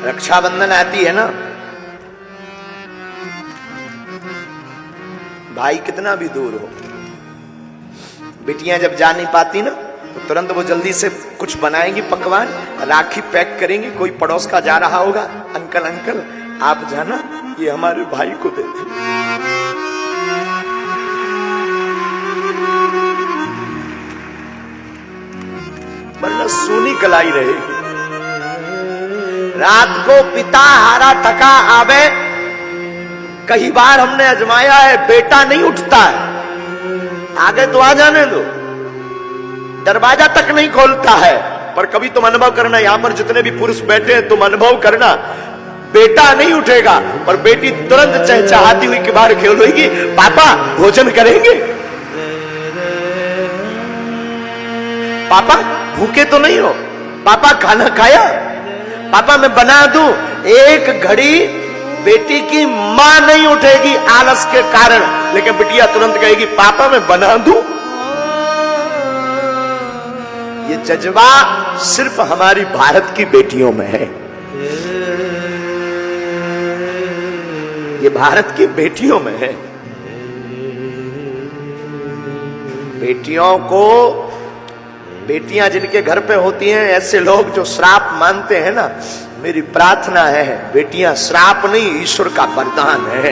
रक्षाबंधन आती है ना, भाई कितना भी दूर हो, बेटियां जब जा नहीं पाती ना तो तुरंत वो जल्दी से कुछ बनाएंगी पकवान, राखी पैक करेंगी। कोई पड़ोस का जा रहा होगा, अंकल अंकल आप जाना, ये हमारे भाई को दे दे। वरना सोनी कलाई रहेगी। रात को पिता हारा थका आवे, कई बार हमने आजमाया है, बेटा नहीं उठता है, आगे तो आ जाने दो, दरवाजा तक नहीं खोलता है। पर कभी तुम अनुभव करना, यहां पर जितने भी पुरुष बैठे हैं तुम अनुभव करना, बेटा नहीं उठेगा पर बेटी तुरंत चहचहाती हुई के बाहर खेलेगी, पापा भोजन करेंगे, पापा भूखे तो नहीं हो, पापा खाना खाया, पापा मैं बना दूं। एक घड़ी बेटी की मां नहीं उठेगी आलस के कारण, लेकिन बिटिया तुरंत कहेगी पापा मैं बना दूं। ये जज्बा सिर्फ हमारी भारत की बेटियों में है, ये भारत की बेटियों में है। बेटियों को, बेटियां जिनके घर पे होती हैं, ऐसे लोग जो श्राप मानते हैं ना, मेरी प्रार्थना है बेटियां श्राप नहीं, ईश्वर का वरदान है।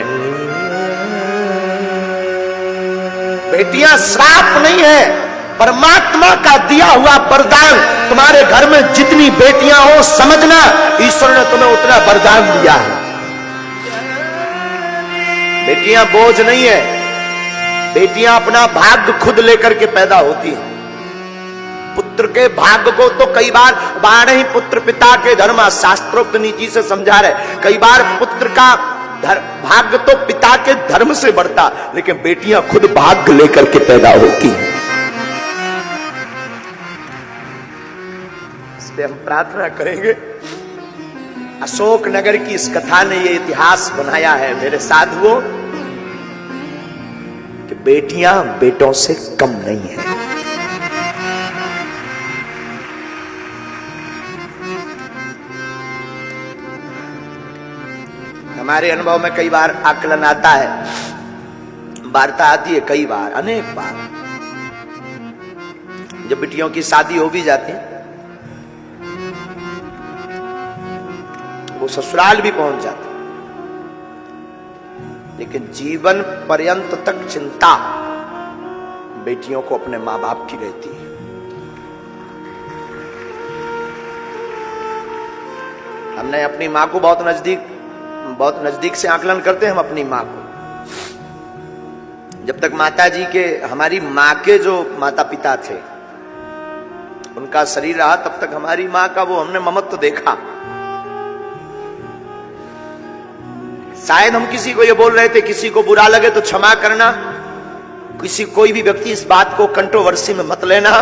बेटियां श्राप नहीं है, परमात्मा का दिया हुआ वरदान। तुम्हारे घर में जितनी बेटियां हो, समझना ईश्वर ने तुम्हें उतना वरदान दिया है। बेटियां बोझ नहीं है, बेटियां अपना भाग्य खुद लेकर के पैदा होती हैं। पुत्र के भाग्य को तो कई बार बारह ही पुत्र पिता के धर्म, शास्त्रोक्त नीति से समझा रहे। कई बार पुत्र का भाग्य तो पिता के धर्म से बढ़ता, लेकिन बेटियां खुद भाग्य लेकर के पैदा होती हैं। इसलिए हम प्रार्थना करेंगे, अशोक नगर की इस कथा ने यह इतिहास बनाया है मेरे साधुओं, कि बेटियां बेटों से कम नहीं है। हमारे अनुभव में कई बार आकलन आता है, वार्ता आती है, कई बार, अनेक बार, जब बिटियों की शादी हो भी जाती है, वो ससुराल भी पहुंच जाती, लेकिन जीवन पर्यंत तक चिंता बेटियों को अपने मां बाप की रहती है। हमने अपनी मां को बहुत नजदीक से आकलन करते हैं हम अपनी मां को। जब तक माता जी के, हमारी मां के जो माता पिता थे उनका शरीर रहा, तब तक हमारी मां का वो हमने ममत्व देखा। शायद हम किसी को ये बोल रहे थे, किसी को बुरा लगे तो क्षमा करना, कोई भी व्यक्ति इस बात को कंट्रोवर्सी में मत लेना।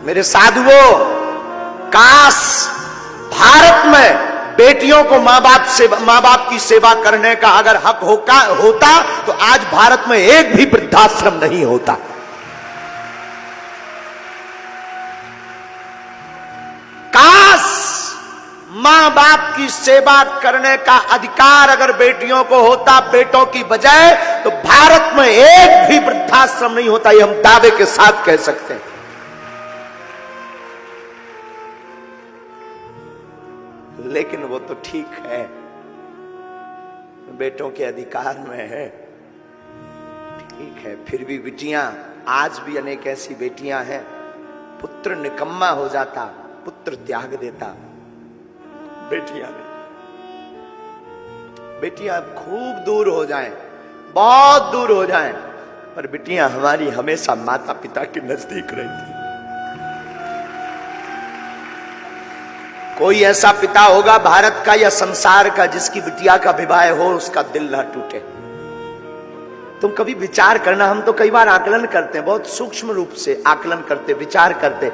मेरे साधुओं, काश भारत में बेटियों को मां बाप की सेवा करने का अगर हक होता तो आज भारत में एक भी वृद्धाश्रम नहीं होता। काश मां बाप की सेवा करने का अधिकार अगर बेटियों को होता बेटों की बजाय, तो भारत में एक भी वृद्धाश्रम नहीं होता, ये हम दावे के साथ कह सकते हैं। लेकिन वो तो ठीक है, बेटों के अधिकार में है, ठीक है, फिर भी बेटियां, आज भी अनेक ऐसी बेटियां हैं, पुत्र निकम्मा हो जाता, पुत्र त्याग देता, बेटियां नहीं। बेटियां खूब दूर हो जाएं, बहुत दूर हो जाएं, पर बेटियां हमारी हमेशा माता पिता के नजदीक रहती। कोई ऐसा पिता होगा भारत का या संसार का जिसकी बिटिया का विवाह हो उसका दिल ना टूटे। तुम कभी विचार करना, हम तो कई बार आकलन करते हैं, बहुत सूक्ष्म रूप से आकलन करते, विचार करते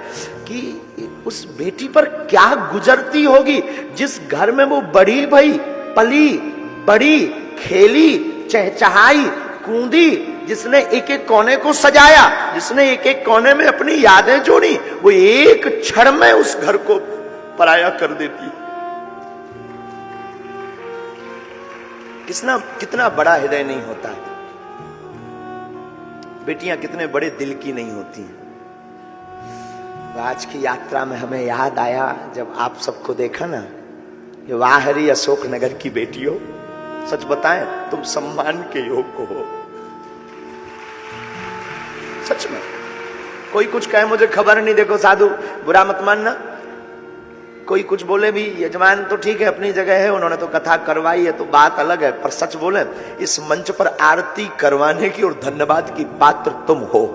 कि उस बेटी पर क्या गुजरती होगी जिस घर में वो बड़ी भई, पली बड़ी, खेली, चहचहाई, कूदी, जिसने एक एक कोने को सजाया, जिसने एक एक कोने में अपनी यादें जोड़ी, वो एक क्षण में उस घर को पराया कर देती। कितना बड़ा हृदय नहीं होता है। बेटियां कितने बड़े दिल की नहीं होती हैं। आज की यात्रा में हमें याद आया जब आप सबको देखा ना, ये वाह हरी अशोक नगर की बेटियों, सच बताएं तुम सम्मान के योग्य हो। सच में कोई कुछ कहे मुझे खबर नहीं, देखो साधु बुरा मत मानना, कोई कुछ बोले भी, यजमान तो ठीक है अपनी जगह है, उन्होंने तो कथा करवाई है तो बात अलग है, पर सच बोले इस मंच पर आरती करवाने की और धन्यवाद की पात्र तुम हो।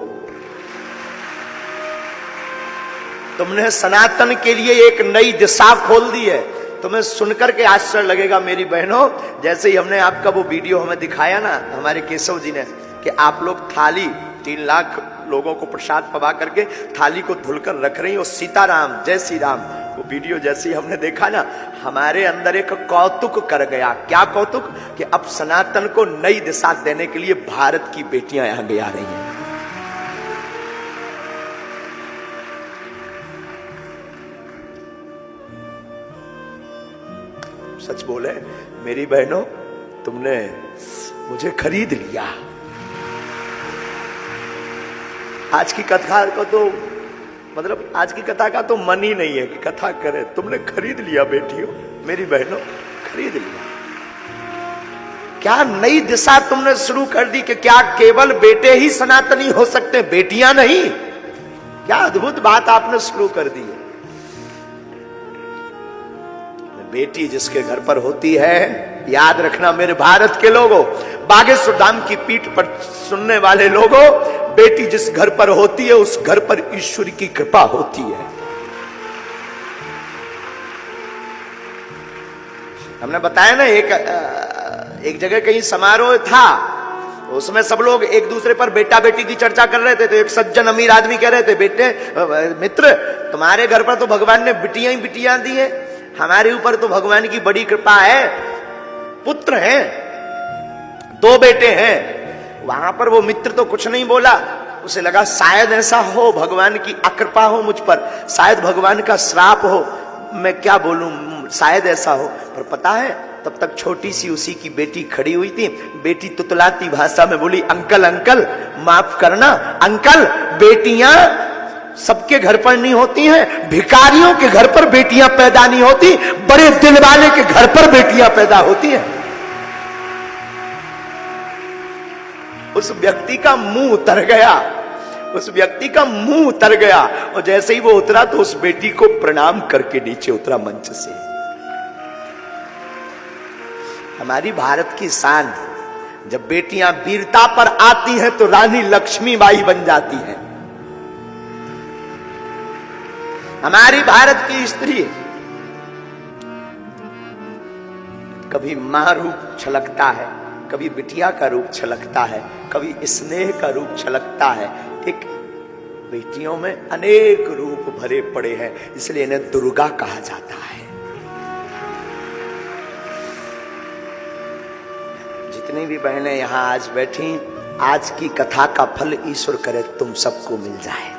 तुमने सनातन के लिए एक नई दिशा खोल दी है। तुम्हें सुनकर के आश्चर्य लगेगा मेरी बहनों, जैसे ही हमने आपका वो वीडियो हमें दिखाया ना हमारे केशव जी ने, कि आप लोग थाली 3 लाख लोगों को प्रसाद पवा करके थाली को धुलकर रख रही हो, सीताराम जय श्री राम, वो वीडियो जैसे ही हमने देखा ना, हमारे अंदर एक कौतुक कर गया। क्या कौतुक? कि अब सनातन को नई दिशा देने के लिए भारत की बेटियां आगे आ रही हैं। सच बोले मेरी बहनों, तुमने मुझे खरीद लिया। आज की कथा को तो मतलब आज की कथा का तो मन ही नहीं है कि कथा करे, तुमने खरीद लिया बेटियों, मेरी बहनों खरीद लिया। क्या नई दिशा तुमने शुरू कर दी कि क्या केवल बेटे ही सनातनी हो सकते, बेटियां नहीं? क्या अद्भुत बात आपने शुरू कर दी है। बेटी जिसके घर पर होती है, याद रखना मेरे भारत के लोगों, बागेश्वर धाम की पीठ पर सुनने वाले लोगों, बेटी जिस घर पर होती है उस घर पर ईश्वर की कृपा होती है। हमने बताया ना एक जगह कहीं समारोह था, उसमें सब लोग एक दूसरे पर बेटा बेटी की चर्चा कर रहे थे, तो एक सज्जन अमीर आदमी कह रहे थे, बेटे मित्र तुम्हारे घर पर तो भगवान ने बिटियां ही बिटियां दी है, हमारे ऊपर तो भगवान की बड़ी कृपा है, पुत्र हैं, 2 बेटे हैं। वहां पर वो मित्र तो कुछ नहीं बोला, उसे लगा शायद ऐसा हो भगवान की अकृपा हो मुझ पर, शायद भगवान का श्राप हो, मैं क्या बोलूं, शायद ऐसा हो। पर पता है तब तक छोटी सी उसी की बेटी खड़ी हुई थी। बेटी तुतलाती भाषा में बोली, अंकल अंकल माफ करना अंकल, बेटियां सबके घर पर नहीं होती हैं, भिखारियों के घर पर बेटियां पैदा नहीं होती, बड़े दिल वाले के घर पर बेटियां पैदा होती हैं। उस व्यक्ति का मुंह उतर गया, उस व्यक्ति का मुंह उतर गया, और जैसे ही वो उतरा तो उस बेटी को प्रणाम करके नीचे उतरा मंच से। हमारी भारत की शान, जब बेटियां वीरता पर आती हैं तो रानी लक्ष्मीबाई बन जाती हैं। हमारी भारत की स्त्री कभी मां रूप छलकता है, कभी बिटिया का रूप छलकता है, कभी स्नेह का रूप छलकता है। एक बेटियों में अनेक रूप भरे पड़े हैं, इसलिए इन्हें दुर्गा कहा जाता है। जितनी भी बहनें यहां आज बैठी, आज की कथा का फल ईश्वर करे तुम सबको मिल जाए।